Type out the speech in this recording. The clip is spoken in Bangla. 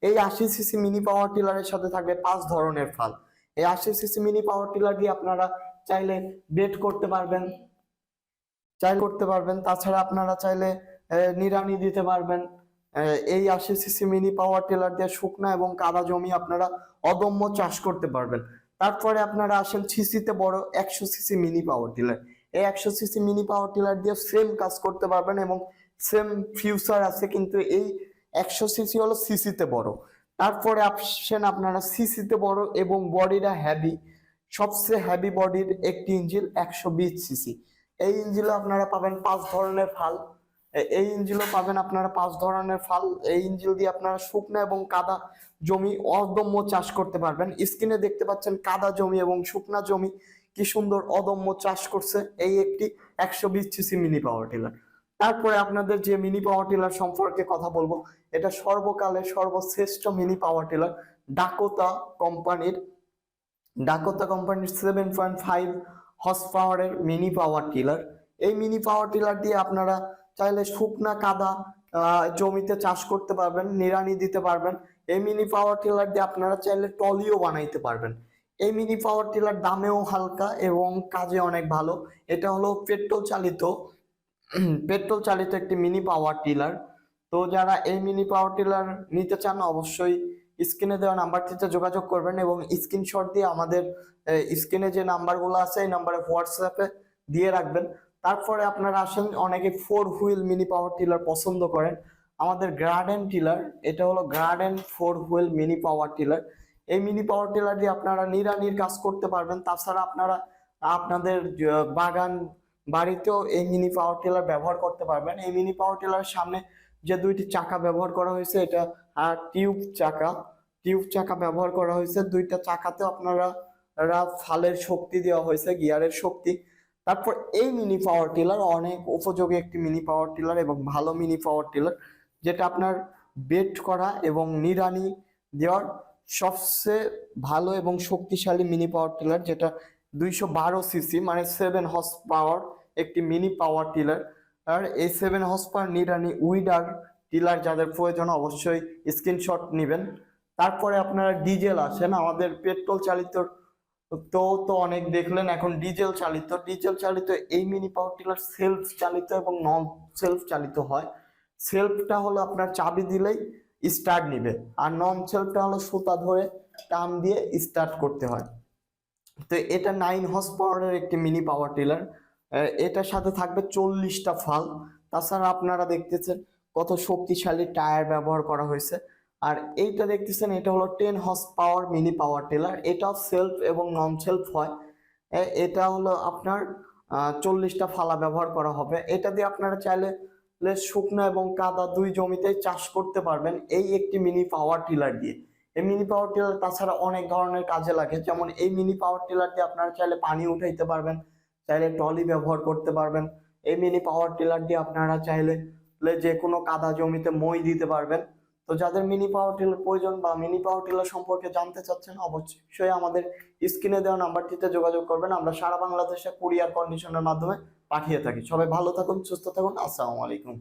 এই 80 সিসি মিনি পাওয়ার টিলারের সাথে থাকবে 5 ধরনের ফাল। এই 80 সিসি মিনি পাওয়ার টিলার দিয়ে আপনারা চাইলে বেড করতে পারবেন, তাছাড়া আপনারা চাইলে নিড়ানি দিতে পারবেন। এই 80 সিসি মিনি পাওয়ার টিলার দিয়ে শুকনা এবং কাদা জমি আপনারা অদম্য চাষ করতে পারবেন। তারপরে আপনারা আসেন সিসিতে বড় 100 সিসি মিনি পাওয়ার টিলার। এই 100 সিসি মিনি পাওয়ার টিলার দিয়ে সেম কাজ করতে পারবেন এবং সেম ফিউচার আছে, কিন্তু এই 100 সিসি হলো সিসিতে বড়। তারপরে আসেন আপনারা সিসিতে বড় এবং বডিটা হেভি, সবচেয়ে হেভি বডির একটি ইঞ্জিন 120 সিসি। এই ইঞ্জিনও আপনারা পাবেন 5 ধরনের ফাল। এই ইঞ্জিনও পাবেন আপনারা 5 ধরনের ফাল। এই ইঞ্জিন দিয়ে আপনারা শুকনো এবং কাদা জমি অদম্য চাষ করতে পারবেন। স্ক্রিনে দেখতে পাচ্ছেন কাদা জমি এবং শুকনা জমি কি সুন্দর অদম্য চাষ করছে এই একটি 120 সিসি মিনি পাওয়ার টিলার। তারপরে আপনাদের যে মিনি পাওয়ার টিলার সম্পর্কে কথা বলবো, এটা সর্বকালের সর্বশ্রেষ্ঠ মিনি পাওয়ার টিলার ডাকোটা কোম্পানির 7.5 হর্স পাওয়ারের মিনি পাওয়ার টিলার। এই মিনি পাওয়ার টিলার দিয়ে আপনারা চাইলে শুকনা কাদা জমিতে চাষ করতে পারবেন, নিড়ানি দিতে পারবেন। এই মিনি পাওয়ার টিলার দিয়ে আপনারা চাইলে টলিও বানাইতে পারবেন। এই মিনি পাওয়ার টিলার দামেও হালকা এবং কাজে অনেক ভালো। এটা হলো পেট্রোল চালিত একটি মিনি পাওয়ার টিলার। তো যারা এই মিনি পাওয়ার টিলার নিতে চান অবশ্যই স্ক্রিনে দেওয়া নাম্বারটিতে যোগাযোগ করবেন এবং স্ক্রিনশট দিয়ে আমাদের স্ক্রিনে যে নাম্বারগুলো আছে এই নাম্বারে হোয়াটসঅ্যাপে দিয়ে রাখবেন। তারপরে আপনারা আসেন, অনেকে 4 হুইল মিনি পাওয়ার টিলার পছন্দ করেন। আমাদের গার্ডেন টিলার, এটা হলো garden 4 wheel mini power tiller. এই মিনি পাওয়ার টিলার দিয়ে আপনারা নিড়ানির কাজ করতে পারবেন। তাছাড়া আপনারা আপনাদের বাগান বাড়িতেও এই মিনি পাওয়ার টিলার ব্যবহার করতে পারবেন। এই মিনি পাওয়ার টিলার সামনে যে 2টি চাকা ব্যবহার করা হয়েছে, এটা টিউব চাকা ব্যবহার করা হয়েছে। 2টা চাকাতে আপনারা ফালের শক্তি দেওয়া হয়েছে, গিয়ারের শক্তি। তারপর এই মিনি পাওয়ার টিলার অনেক উপযোগী একটি মিনি পাওয়ার টিলার এবং ভালো মিনি পাওয়ার টিলার, যেটা আপনার বেড করা এবং নিড়ানি দেওয়ার সবচেয়ে ভালো এবং শক্তিশালী মিনি পাওয়ার টিলার, যেটা 212 সিসি মানে 7 হর্স পাওয়ার একটি মিনি পাওয়ার টিলার। আর এই 7 হর্স পাওয়ার নিড়ানি উইডার টিলার যাদের প্রয়োজন অবশ্যই স্ক্রিনশট নেবেন। তারপরে আপনারা ডিজেল আসেন, আমাদের পেট্রোল চালিত তো অনেক দেখলেন, এখন ডিজেল চালিত এই মিনি পাওয়ার টিলার সেলফ চালিত এবং নন সেলফ চালিত হয়। সেলফটা হলো আপনার চাবি দিলেই স্টার্ট নিবে, আর নন সেলফটা হলো সুতা ধরে টান দিয়ে স্টার্ট করতে হয়। তো এটা 9 হর্স পাওয়ারের একটি মিনি পাওয়ার টিলার। এটার সাথে থাকবে 40টা ফাল। তাছাড়া আপনারা দেখতেছেন কত শক্তিশালী টায়ার ব্যবহার করা হয়েছে। আর এইটা দেখতেছেন, এটা হলো 10 horse power mini power tiller. এটাও সেলফ এবং নন সেলফ হয়। এটা হলো আপনার 40টা ফালা ব্যবহার করা হবে। এটা দিয়ে আপনারা চাইলে শুকনো এবং কাদা দুই জমিতেই চাষ করতে পারবেন এই একটি মিনি পাওয়ার টিলার দিয়ে। এই মিনি পাওয়ার টিলার তাছাড়া অনেক ধরনের কাজে লাগে, যেমন এই মিনি পাওয়ার টিলার দিয়ে আপনারা চাইলে পানি উঠাইতে পারবেন, চাইলে ট্রলি ব্যবহার করতে পারবেন। এই মিনি পাওয়ার টিলার দিয়ে আপনারা চাইলে যে কোনো কাদা জমিতে মই দিতে পারবেন। তো যাদের মিনি পাওয়ার টিলার প্রয়োজন বা মিনি পাওয়ার টিলার সম্পর্কে জানতে চাচ্ছেন অবশ্যই আমাদের স্ক্রিনে দেওয়া নাম্বারটিতে যোগাযোগ করবেন। আমরা সারা বাংলাদেশে কুরিয়ার কন্ডিশনের মাধ্যমে পাঠিয়ে থাকি। সবাই ভালো থাকুন, সুস্থ থাকুন। আসসালামু আলাইকুম।